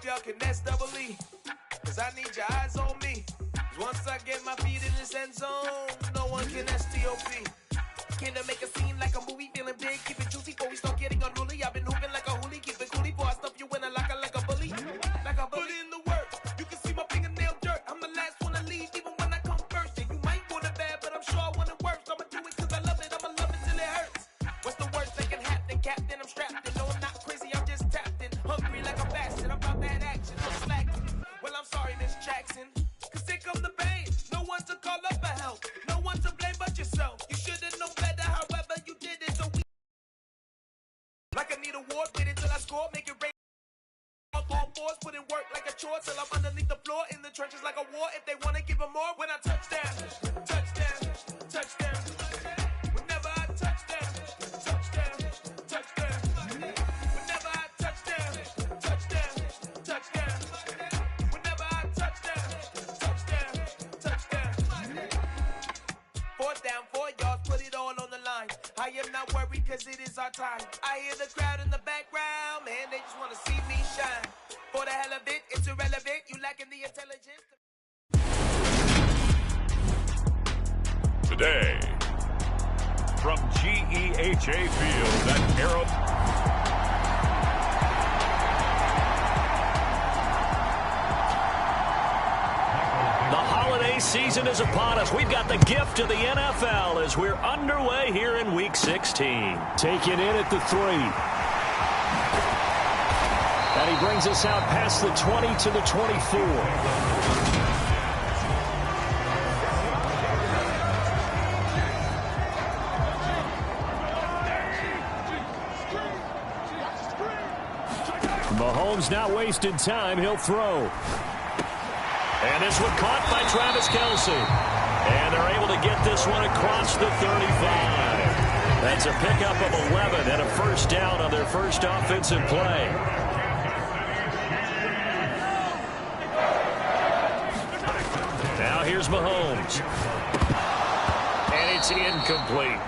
hope y'all can S-double-E, cause I need your eyes on me. Once I get my feet in this end zone, no one can S-T-O-P. Came to make a scene like a movie, feeling big, keep it juicy before we start getting unruly. I've been hooping like a hoolie, keep it coolie before I stuff you in a locker like a bully. Like a bully. Put in the work, you can see my fingernail dirt. I'm the last one to leave, even when I come first. And you might want it bad, but I'm sure I want it worse. I'ma do it cause I love it, I'ma love it till it hurts. What's the worst that can happen, Captain? I'm strapped in, no I'm not crazy, I'm just tapped in. Hungry like a bastard, I'm about that action, I'm slacking. Well I'm sorry, Miss Jackson, cause here come the pain. No one to call up for help, no one to blame but yourself. You should've known better, however you did it, so we like I need a war, get it till I score, make it rain. All fours, put in work like a chore till I'm underneath the floor, in the trenches like a war. If they wanna give them more, when I touch down, touchdown, touchdown. Whenever I touch down, touchdown, touchdown. Whenever I touch down, touchdown, touchdown. Whenever I touch down, touchdown, touchdown. 4th down, 4 yards, put it all on the line. I am not worried cause it is our time. I hear the crowd in the background, man, they just wanna see me shine. For the hell of it, it's irrelevant, you lacking the intelligence. Today, from GEHA Field at Arrow. The holiday season is upon us. We've got the gift of the NFL as we're underway here in Week 16. Taken in at the 3. And he brings us out past the 20 to the 24. Mahomes not wasting time. He'll throw. And this one caught by Travis Kelce. And they're able to get this one across the 35. That's a pickup of 11 and a first down on their first offensive play. Now here's Mahomes. And it's incomplete.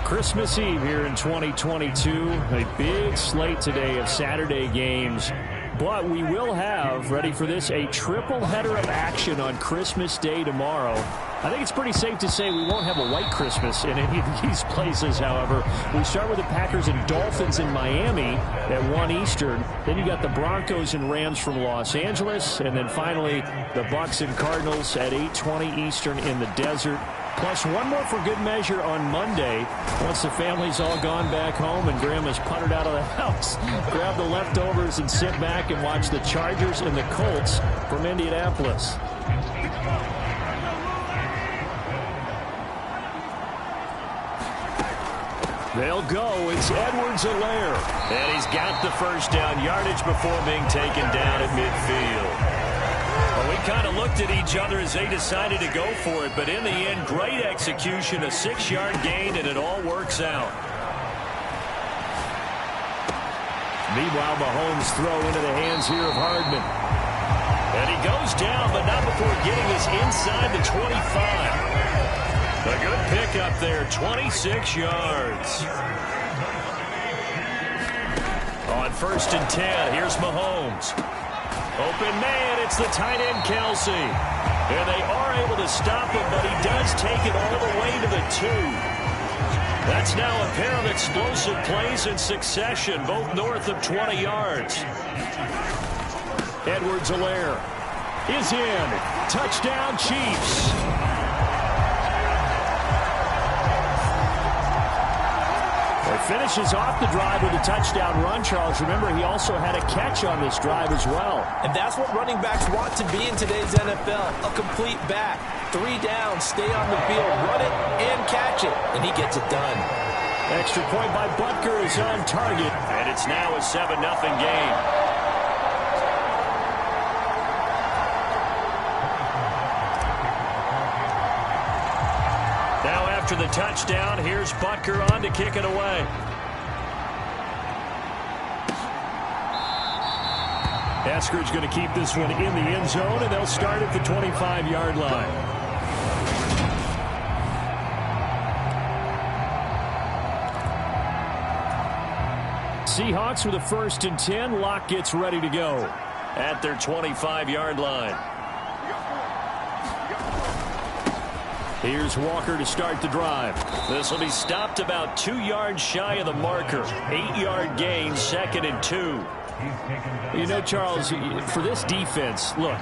Christmas Eve here in 2022. A big slate today of Saturday games. But we will have, ready for this, a triple header of action on Christmas Day tomorrow. I think it's pretty safe to say we won't have a white Christmas in any of these places, however. We start with the Packers and Dolphins in Miami at 1 Eastern. Then you got the Broncos and Rams from Los Angeles. And then finally, the Bucs and Cardinals at 8:20 Eastern in the desert. Plus one more for good measure on Monday. Once the family's all gone back home and Grandma's puttered out of the house, grab the leftovers and sit back and watch the Chargers and the Colts from Indianapolis. They'll go. It's Edwards-Helaire. And he's got the first down yardage before being taken down at midfield. Well, we kind of looked at each other as they decided to go for it, but in the end, great execution, a 6-yard gain, and it all works out. Meanwhile, Mahomes throw into the hands here of Hardman. And he goes down, but not before getting us inside the 25. A good pickup there, 26 yards. On 1st and 10, here's Mahomes. Open man, it's the tight end Kelce. And they are able to stop him, but he does take it all the way to the 2. That's now a pair of explosive plays in succession, both north of 20 yards. Edwards-Helaire is in. Touchdown, Chiefs. Finishes off the drive with a touchdown run, Charles. Remember, he also had a catch on this drive as well. And that's what running backs want to be in today's NFL. A complete back. 3 down, stay on the field, run it, and catch it. And he gets it done. Extra point by Butker is on target. And it's now a 7-0 game. After the touchdown, here's Butker on to kick it away. Eskridge going to keep this one in the end zone, and they'll start at the 25-yard line. Seahawks with a 1st and 10. Locke gets ready to go at their 25-yard line. Here's Walker to start the drive. This will be stopped about 2 yards shy of the marker. 8-yard gain, 2nd and 2. You know, Charles, for this defense, look,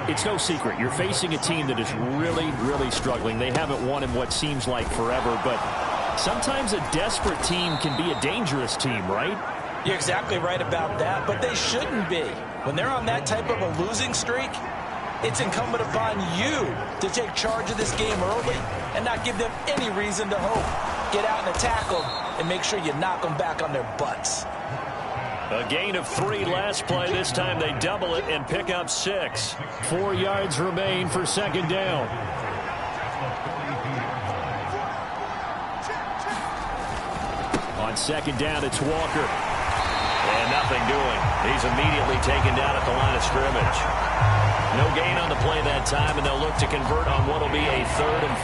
it's no secret. You're facing a team that is really, really struggling. They haven't won in what seems like forever, but sometimes a desperate team can be a dangerous team, right? You're exactly right about that, but they shouldn't be. When they're on that type of a losing streak, it's incumbent upon you to take charge of this game early and not give them any reason to hope. Get out and attack them and make sure you knock them back on their butts. A gain of 3 last play. This time they double it and pick up 6. 4 yards remain for 2nd down. On 2nd down, it's Walker. And nothing doing. He's immediately taken down at the line of scrimmage. No gain on the play that time, and they'll look to convert on what will be a 3rd and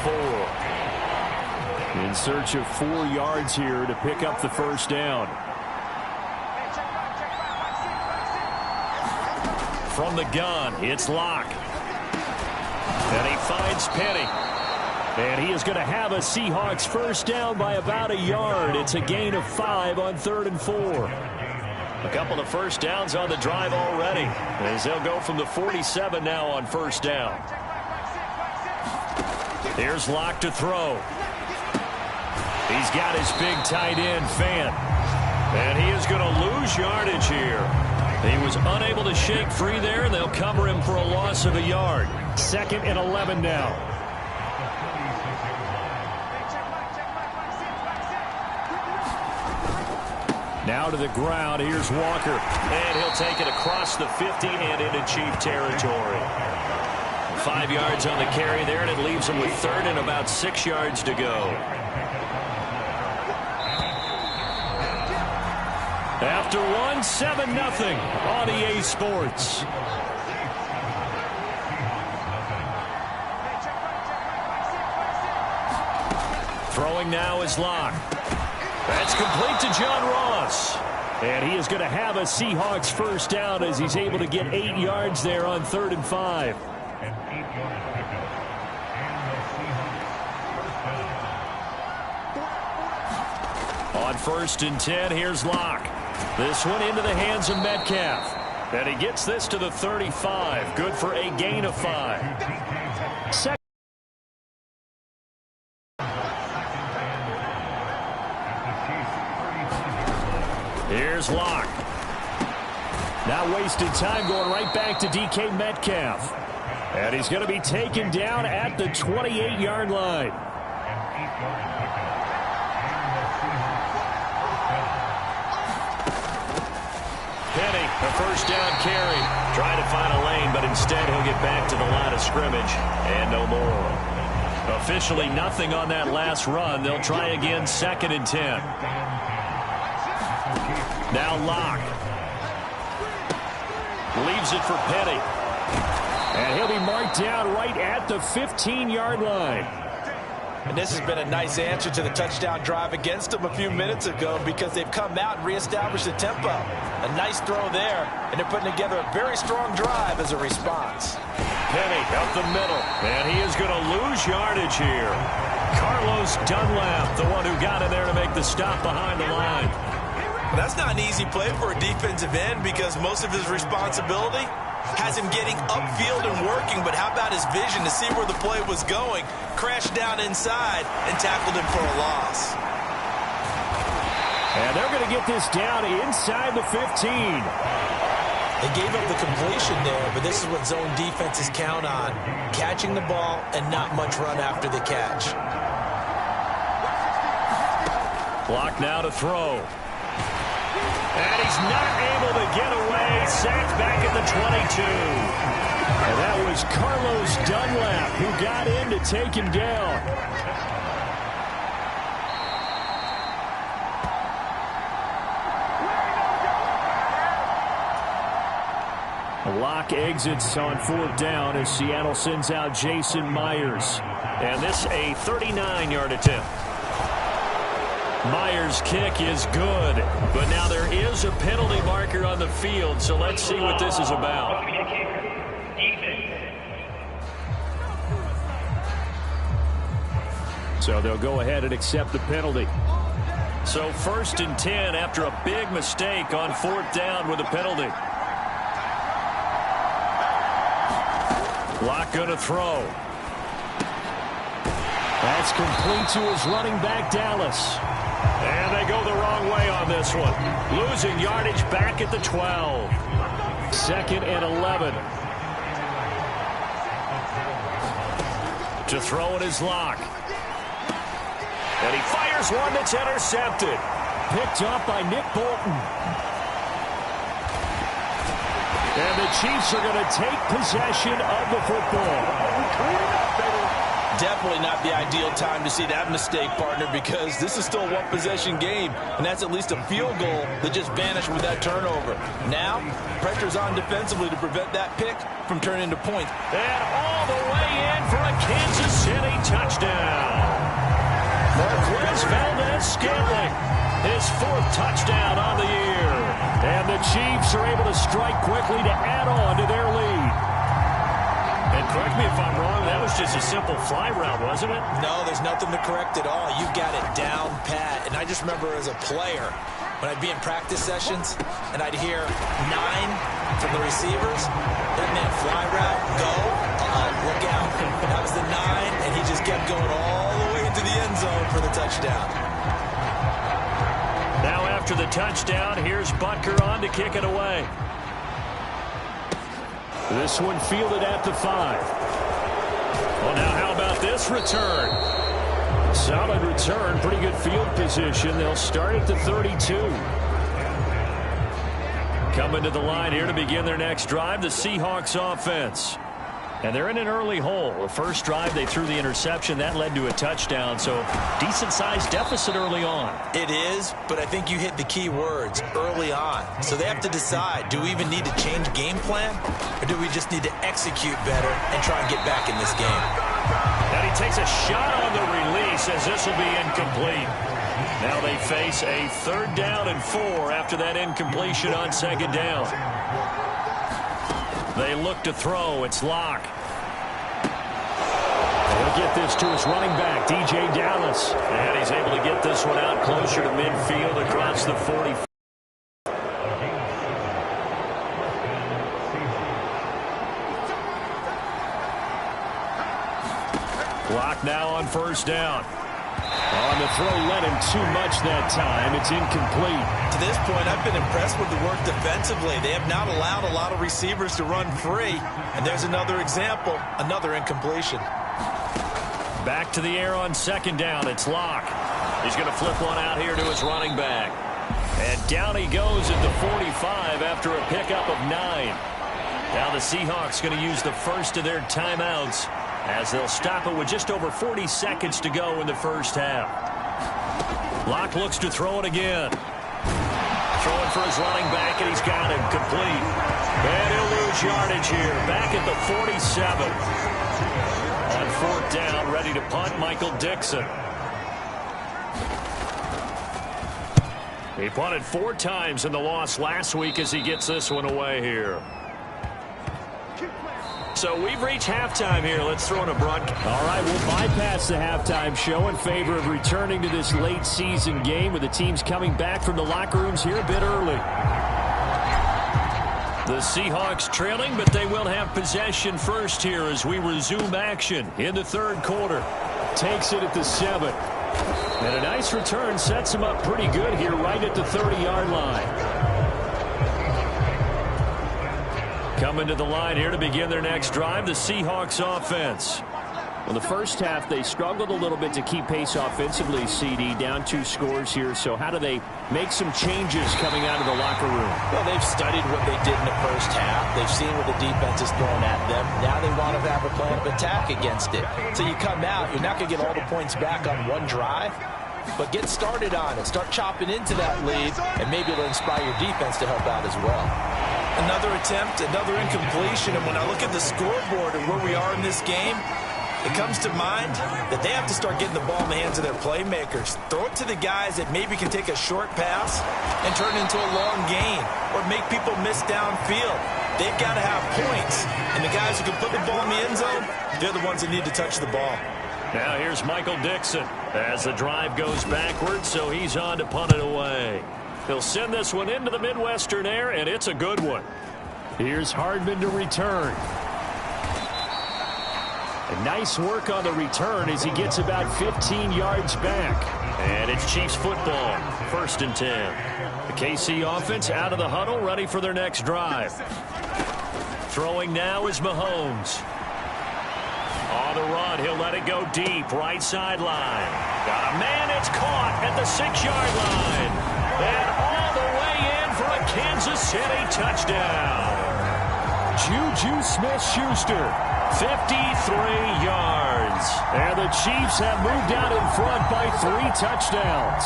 4. In search of 4 yards here to pick up the 1st down. From the gun, it's Locke. And he finds Penny. And he is going to have a Seahawks 1st down by about a yard. It's a gain of 5 on 3rd and 4. A couple of 1st downs on the drive already, as they'll go from the 47 now on 1st down. Here's Locke to throw. He's got his big tight end, Fan. And he is going to lose yardage here. He was unable to shake free there, and they'll cover him for a loss of a yard. 2nd and 11 now. Now to the ground. Here's Walker. And he'll take it across the 50 and into Chief territory. 5 yards on the carry there, and it leaves him with 3rd and about 6 yards to go. After 1, 7-0 on EA Sports. Throwing now is Locke. That's complete to John Ross. And he is going to have a Seahawks 1st down as he's able to get 8 yards there on 3rd and 5. On 1st and 10, here's Locke. This one into the hands of Metcalf. And he gets this to the 35. Good for a gain of 5. Here's Locke. Not wasted time, going right back to DK Metcalf. And he's going to be taken down at the 28-yard line. Penny, a 1st down carry. Trying to find a lane, but instead he'll get back to the line of scrimmage. And no more. Officially nothing on that last run. They'll try again 2nd and 10. Now Locke. Leaves it for Penny. And he'll be marked down right at the 15-yard line. And this has been a nice answer to the touchdown drive against them a few minutes ago, because they've come out and reestablished the tempo. A nice throw there, and they're putting together a very strong drive as a response. Penny up the middle, and he is going to lose yardage here. Carlos Dunlap, the one who got in there to make the stop behind the line. That's not an easy play for a defensive end, because most of his responsibility has him getting upfield and working, but how about his vision to see where the play was going, crashed down inside, and tackled him for a loss. And they're going to get this down inside the 15. They gave up the completion there, but this is what zone defenses count on, catching the ball and not much run after the catch. Block now to throw. And he's not able to get away. Sacked back at the 22. And that was Carlos Dunlap who got in to take him down. Locke exits on 4th down as Seattle sends out Jason Myers. And this a 39-yard attempt. Myers' kick is good, but now there is a penalty marker on the field, so let's see what this is about. So they'll go ahead and accept the penalty. So 1st and 10 after a big mistake on 4th down with a penalty. Locke going to throw. That's complete to his running back, Dallas. And they go the wrong way on this one. Losing yardage back at the 12. 2nd and 11. To throw it is Locke. And he fires one that's intercepted. Picked off by Nick Bolton. And the Chiefs are going to take possession of the football. Definitely not the ideal time to see that mistake, partner, because this is still a one-possession game, and that's at least a field goal that just vanished with that turnover. Now, pressure's on defensively to prevent that pick from turning into points. And all the way in for a Kansas City touchdown. Marquez Valdez-Scantling, his 4th touchdown on the year. And the Chiefs are able to strike quickly to add on to their lead. And correct me if I'm wrong, that was just a simple fly route, wasn't it? No, there's nothing to correct at all. You got it down pat. And I just remember as a player, when I'd be in practice sessions, and I'd hear 9 from the receivers, that meant fly route, go, look out. That was the 9, and he just kept going all the way into the end zone for the touchdown. Now after the touchdown, here's Butker on to kick it away. This one fielded at the 5. Well, now how about this return? Solid return, pretty good field position. They'll start at the 32. Coming to the line here to begin their next drive, the Seahawks offense. And they're in an early hole. The first drive, they threw the interception. That led to a touchdown, so decent-sized deficit early on. It is, but I think you hit the key words, early on. So they have to decide, do we even need to change game plan, or do we just need to execute better and try and get back in this game? And he takes a shot on the release as this will be incomplete. Now they face a 3rd down and 4 after that incompletion on 2nd down. They look to throw. It's Locke. He'll get this to his running back, DJ Dallas. And he's able to get this one out closer to midfield across the 40. Locke now on 1st down. On the throw, led him too much that time. It's incomplete. To this point, I've been impressed with the work defensively. They have not allowed a lot of receivers to run free. And there's another example, another incompletion. Back to the air on 2nd down. It's Locke. He's going to flip one out here to his running back. And down he goes at the 45 after a pickup of 9. Now the Seahawks going to use the first of their timeouts as they'll stop it with just over 40 seconds to go in the first half. Locke looks to throw it again. Throwing for his running back, and he's got him complete. And he'll lose yardage here. Back at the 47. On 4th down, ready to punt, Michael Dixon. He punted 4 times in the loss last week as he gets this one away here. So we've reached halftime here. Let's throw in a broadcast. All right, we'll bypass the halftime show in favor of returning to this late season game with the teams coming back from the locker rooms here a bit early. The Seahawks trailing, but they will have possession first here as we resume action in the 3rd quarter. Takes it at the 7. And a nice return sets him up pretty good here right at the 30-yard line. Coming to the line here to begin their next drive, the Seahawks offense. Well, the first half, they struggled a little bit to keep pace offensively, CD, down 2 scores here. So how do they make some changes coming out of the locker room? Well, they've studied what they did in the first half. They've seen what the defense is throwing at them. Now they want to have a plan of attack against it. So you come out, you're not going to get all the points back on one drive, but get started on it. Start chopping into that lead, and maybe it'll inspire your defense to help out as well. Another attempt, another incompletion, and when I look at the scoreboard and where we are in this game, it comes to mind that they have to start getting the ball in the hands of their playmakers. Throw it to the guys that maybe can take a short pass and turn it into a long gain or make people miss downfield. They've got to have points, and the guys who can put the ball in the end zone, they're the ones that need to touch the ball. Now here's Michael Dixon as the drive goes backwards, so he's on to punt it away. They'll send this one into the Midwestern air, and it's a good one. Here's Hardman to return. And nice work on the return as he gets about 15 yards back. And it's Chiefs football, 1st and 10. The KC offense out of the huddle, ready for their next drive. Throwing now is Mahomes. On the run, he'll let it go deep, right sideline. Got a man, it's caught at the 6-yard line. And all the way in for a Kansas City touchdown. Juju Smith-Schuster, 53 yards. And the Chiefs have moved out in front by 3 touchdowns.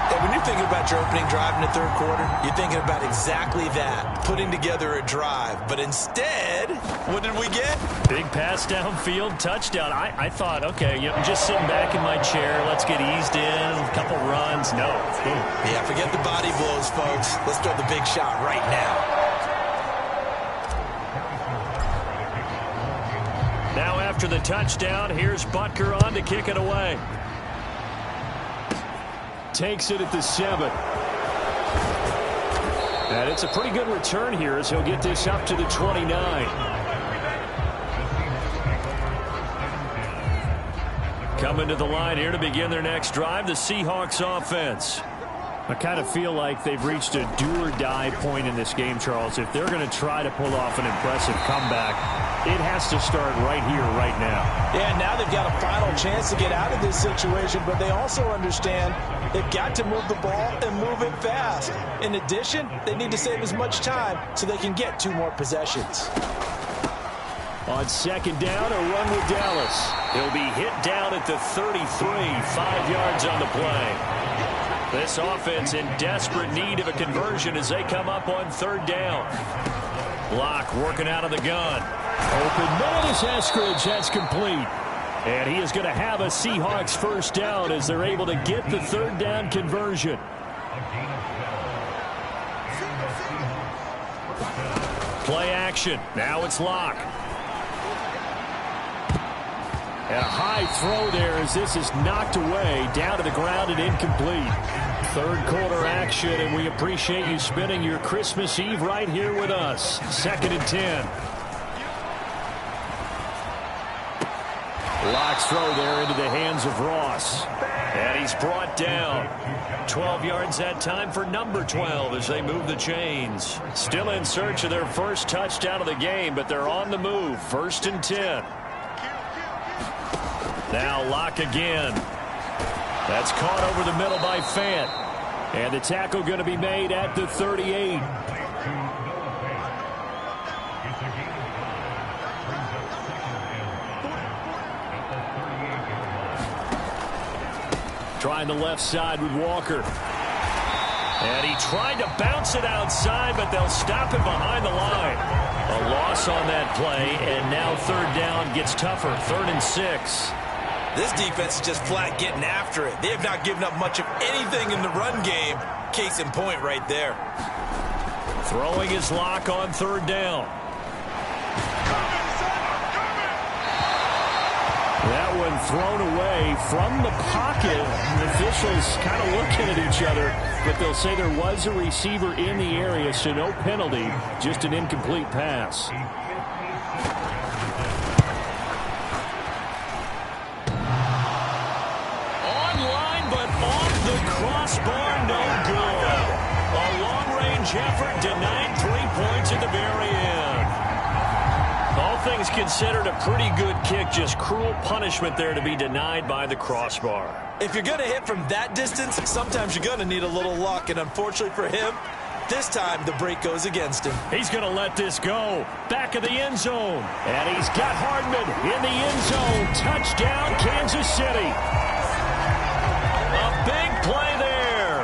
And when you're thinking about your opening drive in the third quarter, you're thinking about exactly that, putting together a drive. But instead, what did we get? Big pass downfield, touchdown. I thought, okay, I'm just sitting back in my chair. Let's get eased in, a couple runs. No. Boom. Yeah, forget the body blows, folks. Let's throw the big shot right now. Now after the touchdown, here's Butker on to kick it away. Takes it at the 7. And it's a pretty good return here as he'll get this up to the 29. Coming to the line here to begin their next drive, the Seahawks offense. I kind of feel like they've reached a do-or-die point in this game, Charles. If they're going to try to pull off an impressive comeback, it has to start right here, right now. Yeah, now they've got a final chance to get out of this situation, but they also understand they've got to move the ball and move it fast. In addition, they need to save as much time so they can get 2 more possessions. On 2nd down, a run with Dallas. He'll be hit down at the 33, 5 yards on the play. This offense in desperate need of a conversion as they come up on 3rd down. Block working out of the gun. Open man is Eskridge. That's complete. And he is going to have a Seahawks 1st down as they're able to get the 3rd down conversion. Play action. Now it's Locke. And a high throw there as this is knocked away, down to the ground and incomplete. 3rd quarter action, and we appreciate you spending your Christmas Eve right here with us. 2nd and 10. Locke's throw there into the hands of Ross. And he's brought down. 12 yards that time for number 12 as they move the chains. Still in search of their first touchdown of the game, but they're on the move. 1st and 10. Now Locke again. That's caught over the middle by Fant. And the tackle going to be made at the 38. Trying the left side with Walker. And he tried to bounce it outside, but they'll stop him behind the line. A loss on that play, and now 3rd down gets tougher. 3rd and 6. This defense is just flat getting after it. They have not given up much of anything in the run game. Case in point right there. Throwing his Locke on 3rd down. That one thrown away from the pocket. The officials kind of looking at each other, but they'll say there was a receiver in the area, so no penalty, just an incomplete pass. Crossbar, no good. A long-range effort denied 3 points at the very end. All things considered, a pretty good kick. Just cruel punishment there to be denied by the crossbar. If you're going to hit from that distance, sometimes you're going to need a little luck. And unfortunately for him, this time the break goes against him. He's going to let this go. Back of the end zone. And he's got Hardman in the end zone. Touchdown, Kansas City. A big play there.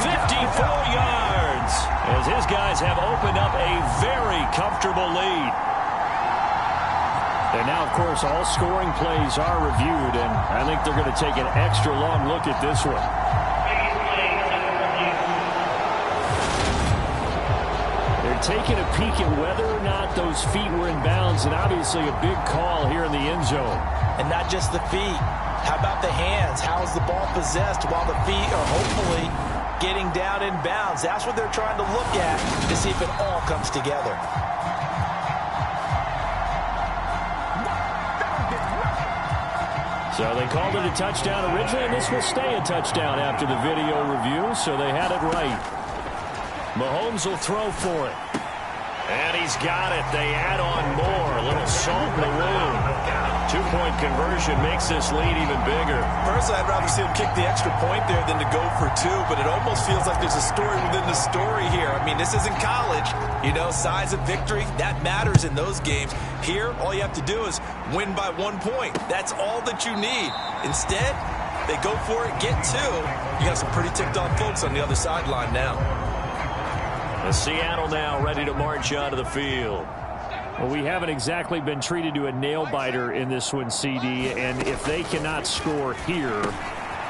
54 yards. As his guys have opened up a very comfortable lead. And now, of course, all scoring plays are reviewed, and I think they're going to take an extra long look at this one. They're taking a peek at whether or not those feet were in bounds, and obviously a big call here in the end zone. And not just the feet. How about the hands? How's the ball possessed while the feet are hopefully getting down in bounds? That's what they're trying to look at to see if it all comes together. So they called it a touchdown originally, and this will stay a touchdown after the video review, so they had it right. Mahomes will throw for it. And he's got it. They add on more. A little salt in the wound. 2-point conversion makes this lead even bigger. Personally, I'd rather see him kick the extra point there than to go for 2, but it almost feels like there's a story within the story here. I mean, this isn't college. You know, size of victory, that matters in those games. Here, all you have to do is win by 1 point. That's all that you need. Instead, they go for it, get 2. You got some pretty ticked-off folks on the other sideline now. And Seattle now ready to march onto the field. Well, we haven't exactly been treated to a nail-biter in this one, CD, and if they cannot score here,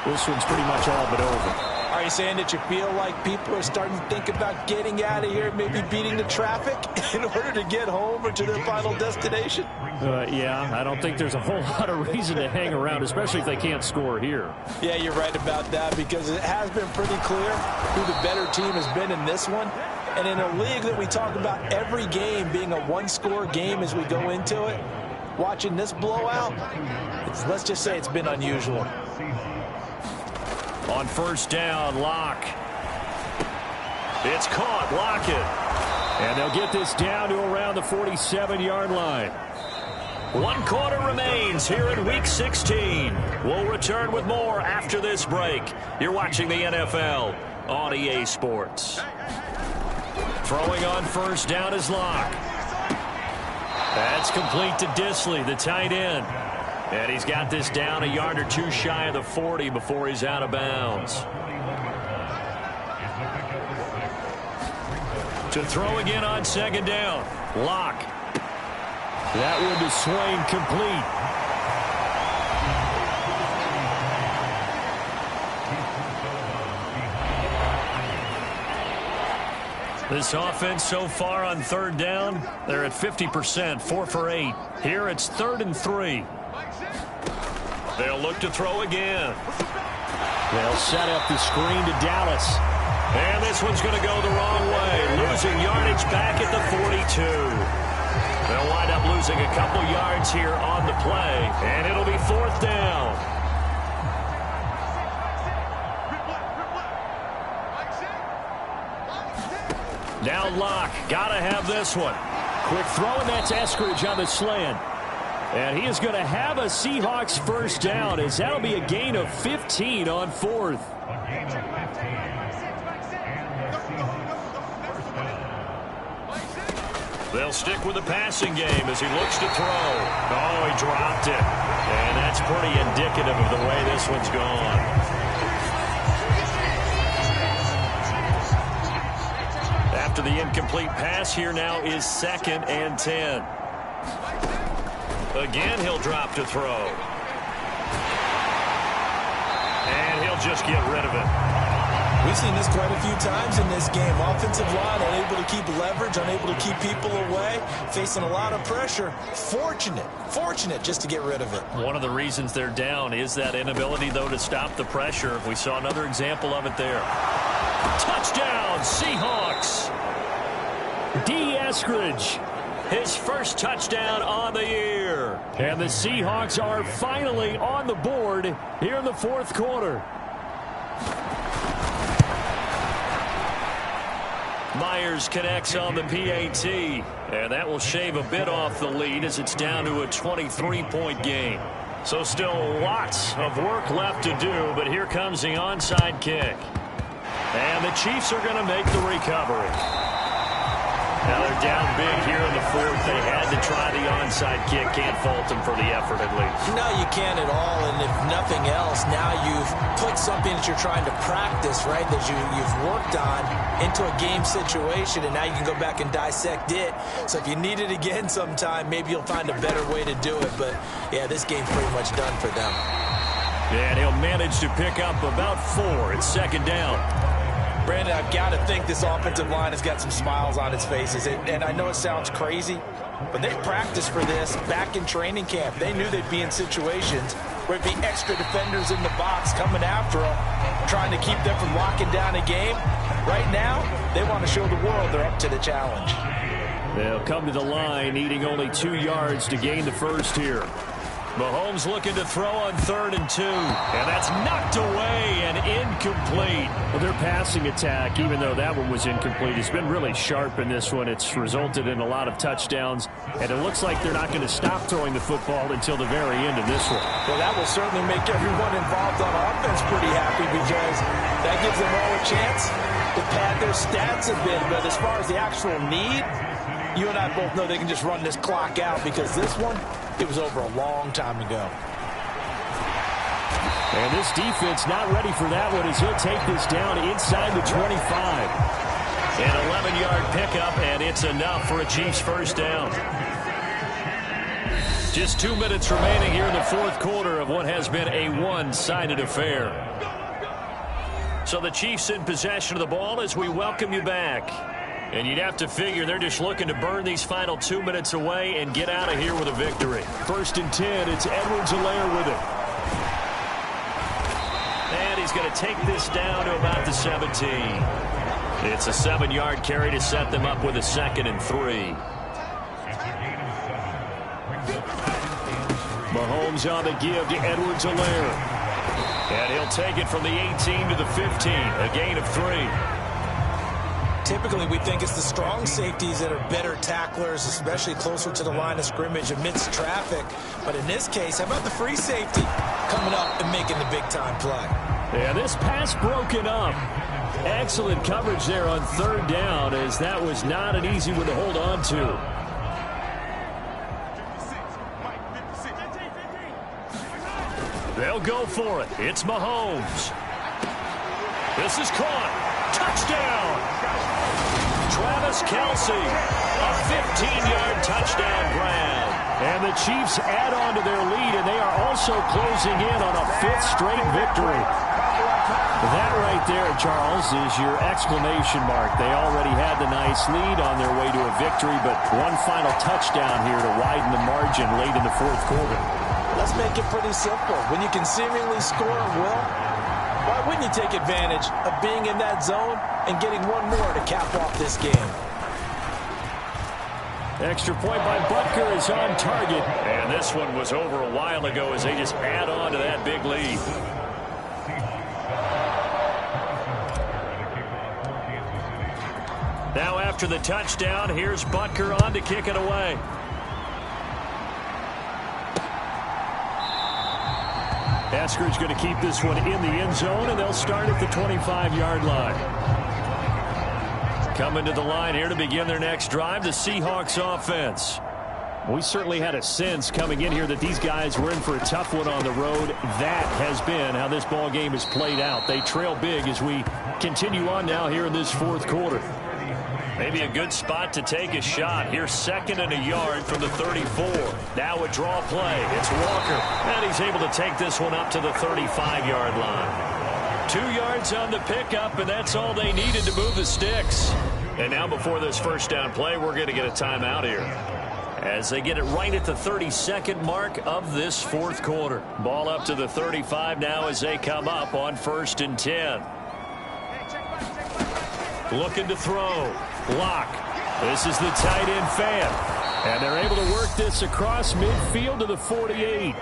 this one's pretty much all but over. Are you saying that you feel like people are starting to think about getting out of here, maybe beating the traffic in order to get home or to their final destination? Yeah, I don't think there's a whole lot of reason to hang around, especially if they can't score here. Yeah, you're right about that, because it has been pretty clear who the better team has been in this one. And in a league that we talk about every game being a one-score game as we go into it, watching this blowout, let's just say it's been unusual. On first down, Locke. It's caught. Lockett. And they'll get this down to around the 47-yard line. 1 quarter remains here in Week 16. We'll return with more after this break. You're watching the NFL on EA Sports. Throwing on first down is Locke. That's complete to Disley, the tight end. And he's got this down a yard or 2 shy of the 40 before he's out of bounds. To throw again on second down. Locke. That one to Swain, complete. This offense so far on third down, they're at 50%, 4 for 8. Here it's 3rd and 3. They'll look to throw again. They'll set up the screen to Dallas. And this one's going to go the wrong way, losing yardage back at the 42. They'll wind up losing a couple yards here on the play, and it'll be 4th down. Now Locke, gotta have this one. Quick throw, and that's Eskridge on the slant. And he is going to have a Seahawks first down, as that'll be a gain of 15 on 4th. They'll stick with the passing game as he looks to throw. Oh, he dropped it. And that's pretty indicative of the way this one's gone. After the incomplete pass, here now is 2nd and 10. Again, he'll drop to throw. And he'll just get rid of it. We've seen this quite a few times in this game. Offensive line unable to keep leverage, unable to keep people away, facing a lot of pressure. Fortunate just to get rid of it. One of the reasons they're down is that inability, though, to stop the pressure. We saw another example of it there. Touchdown, Seahawks. D. Eskridge. His first touchdown on the year. And the Seahawks are finally on the board here in the 4th quarter. Myers connects on the PAT, and that will shave a bit off the lead as it's down to a 23-point game. So still lots of work left to do, but here comes the onside kick. And the Chiefs are going to make the recovery. Now they're down big here in the fourth. They had to try the onside kick. Can't fault them for the effort, at least. No, you can't at all. And if nothing else, now you've put something that you're trying to practice, right, that you've worked on into a game situation, and now you can go back and dissect it. So if you need it again sometime, maybe you'll find a better way to do it. But, yeah, this game's pretty much done for them. And he'll manage to pick up about 4. It's second down. Brandon, I've got to think this offensive line has got some smiles on its faces. And I know it sounds crazy, but they practiced for this back in training camp. They knew they'd be in situations where it'd be extra defenders in the box coming after them, trying to keep them from locking down a game. Right now, they want to show the world they're up to the challenge. They'll come to the line, needing only 2 yards to gain the first here. Mahomes looking to throw on 3rd and 2. And that's knocked away and incomplete. Well, their passing attack, even though that one was incomplete, has been really sharp in this one. It's resulted in a lot of touchdowns. And it looks like they're not going to stop throwing the football until the very end of this one. Well, that will certainly make everyone involved on offense pretty happy, because that gives them all a chance to pad their stats a bit. But as far as the actual need, you and I both know they can just run this clock out, because this one, it was over a long time ago. And this defense not ready for that one, as he'll take this down inside the 25. An 11-yard pickup, and it's enough for a Chiefs first down. Just 2 minutes remaining here in the fourth quarter of what has been a one-sided affair. So the Chiefs in possession of the ball as we welcome you back. And you'd have to figure they're just looking to burn these final 2 minutes away and get out of here with a victory. 1st and 10, it's Edwards-Helaire with it. And he's going to take this down to about the 17. It's a 7-yard carry to set them up with a 2nd and 3. Mahomes on the give to Edwards-Helaire. And he'll take it from the 18 to the 15, a gain of 3. Typically, we think it's the strong safeties that are better tacklers, especially closer to the line of scrimmage amidst traffic. But in this case, how about the free safety coming up and making the big-time play? Yeah, this pass broken up. Excellent coverage there on 3rd down, as that was not an easy one to hold on to. They'll go for it. It's Mahomes. This is caught. Touchdown! Travis Kelce, a 15-yard touchdown grab. And the Chiefs add on to their lead, and they are also closing in on a 5th straight victory. That right there, Charles, is your exclamation mark. They already had the nice lead on their way to a victory, but one final touchdown here to widen the margin late in the fourth quarter. Let's make it pretty simple. When you can seemingly score at will, why wouldn't you take advantage of being in that zone and getting one more to cap off this game? Extra point by Butker is on target. And this one was over a while ago as they just add on to that big lead. Now after the touchdown, here's Butker on to kick it away. Eskridge going to keep this one in the end zone, and they'll start at the 25-yard line. Coming to the line here to begin their next drive, the Seahawks offense. We certainly had a sense coming in here that these guys were in for a tough one on the road. That has been how this ball game has played out. They trail big as we continue on now here in this fourth quarter. Maybe a good spot to take a shot. Here's 2nd and a yard from the 34. Now a draw play. It's Walker. And he's able to take this one up to the 35-yard line. 2 yards on the pickup, and that's all they needed to move the sticks. And now before this first down play, we're going to get a timeout here, as they get it right at the 32nd mark of this fourth quarter. Ball up to the 35 now as they come up on 1st and 10. Looking to throw. Lock. This is the tight end fan. And they're able to work this across midfield to the 48.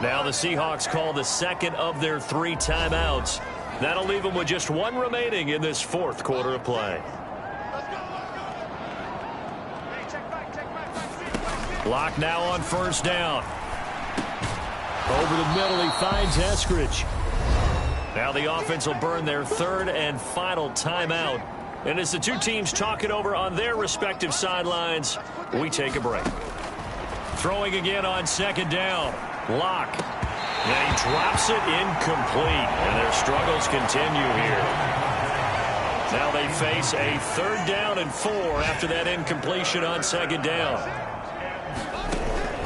Now the Seahawks call the 2nd of their 3 timeouts. That'll leave them with just 1 remaining in this fourth quarter of play. Lock now on 1st down. Over the middle, he finds Eskridge. Now the offense will burn their 3rd and final timeout And as the two teams talk it over on their respective sidelines, we take a break. Throwing again on second down. Locke. And he drops it incomplete. And their struggles continue here. Now they face a 3rd down and 4 after that incompletion on second down.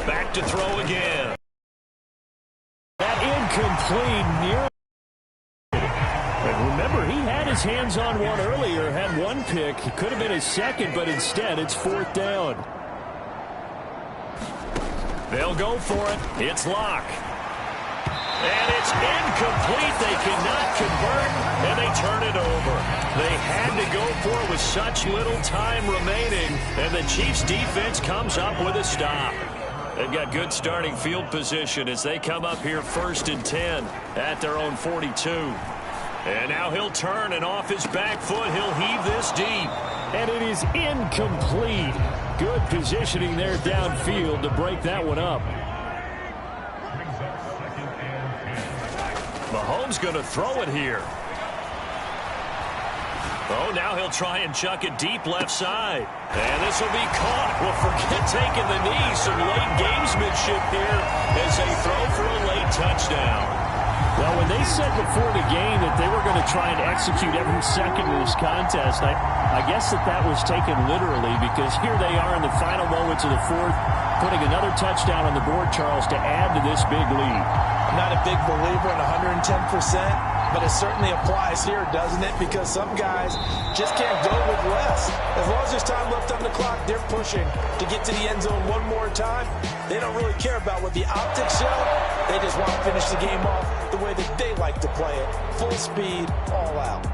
Back to throw again. That incomplete near. And remember, he had his hands on one earlier, had one pick. It could have been his second, but instead it's 4th down. They'll go for it. It's Locke. And it's incomplete. They cannot convert, and they turn it over. They had to go for it with such little time remaining, and the Chiefs' defense comes up with a stop. They've got good starting field position as they come up here 1st and 10 at their own 42. And now he'll turn, and off his back foot, he'll heave this deep. And it is incomplete. Good positioning there downfield to break that one up. Mahomes going to throw it here. Oh, now he'll try and chuck it deep left side. And this will be caught. Well, forget taking the knee. Some late gamesmanship here as they throw for a late touchdown. Well, when they said before the game that they were going to try and execute every second of this contest, I guess that was taken literally, because here they are in the final moments of the 4th, putting another touchdown on the board, Charles, to add to this big lead. I'm not a big believer in 110%, but it certainly applies here, doesn't it? Because some guys just can't go with less. As long as there's time left on the clock, they're pushing to get to the end zone one more time. They don't really care about what the optics show. They just want to finish the game off the way that they like to play it. Full speed, all out.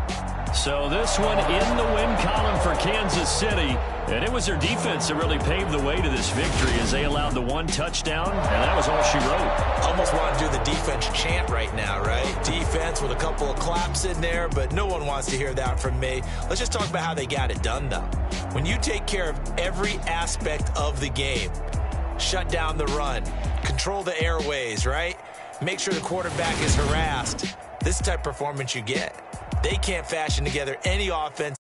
So this one in the win column for Kansas City. And it was their defense that really paved the way to this victory as they allowed the 1 touchdown, and that was all she wrote. Almost want to do the defense chant right now, right? Defense with a couple of claps in there, but no one wants to hear that from me. Let's just talk about how they got it done, though. When you take care of every aspect of the game, shut down the run, control the airways, right? Make sure the quarterback is harassed. This type of performance you get. They can't fashion together any offense.